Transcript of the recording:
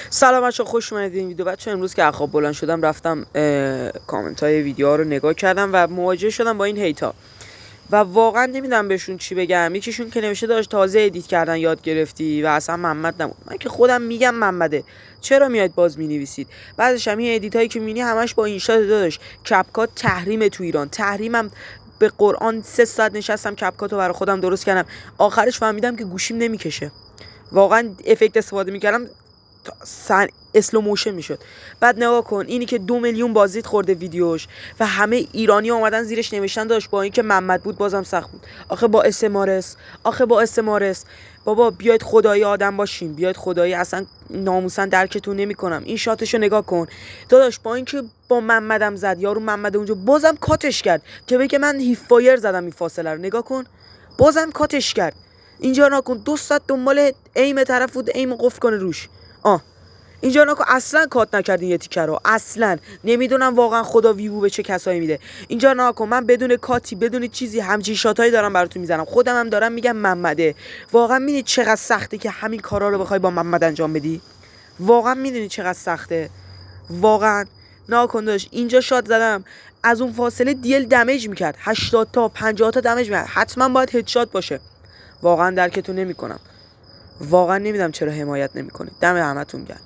سلام بچه‌ها، خوش اومدید این ویدیو. بچه‌ها امروز که خواب بلند شدم رفتم کامنت های ویدیوها رو نگاه کردم و مواجه شدم با این هیتا و واقعا نمیدونم بهشون چی بگم. یکیشون که نوشته داشت تازه ادیت کردن یاد گرفتی و اصلا محمد نبود. من که خودم میگم محمده، چرا میاد باز مینویسید؟ بعدش هم این ادیت هایی که مینی همش با این شات داداش. کپکات تحریم تو ایران، تحریمم به قرآن. 3 ساعت نشستم کپکاتو برای خودم درست کردم، آخرش فهمیدم که گوشیم نمیکشه. واقعا افکت استفاده میکردم اسلو موشن میشد. بعد نگاه کن، اینی که 2 میلیون بازدید خورده ویدیوش و همه ایرانی اومدن زیرش نوشتن داشت با اینکه محمد بود بازم سخت بود. آخه با اسمارس بابا بیاید خدایی آدم باشین، بیاید خدایی. اصلا ناموسن درکتون نمیکنم. این شاتشو نگاه کن داداش، با اینکه با محمدم زد، یارو محمد اونجا بازم کاتش کرد که بگه من هیف فایر زدم. این فاصله رو نگاه کن، بازم کاتش کرد. اینجا نکن 2 ساعت دنبال ایم طرف بود، ایم قفل کنه روش. اینجا نکن اصلا کات نکردین یه تیکر رو، اصلا نمیدونم واقعا خدا ویو به چه کسایی میده. اینجا نکن من بدون کاتی بدون چیزی همچین شاتایی دارم براتون میزنم، خودم هم دارم میگم محمده. واقعا میدونی چقدر سخته که همین کارا رو بخوای با محمد انجام بدی؟ واقعا میدونی چقدر سخته؟ واقعا نکن داشت. اینجا شات زدم از اون فاصله دیل دمیج میکرد، 80 تا 50 تا دمیج میکرد، حتما باید هدشات باشه. واقعا درکتون نمیکنم. واقعا نمیدونم چرا حمایت نمیکنید. دم همتون گرم.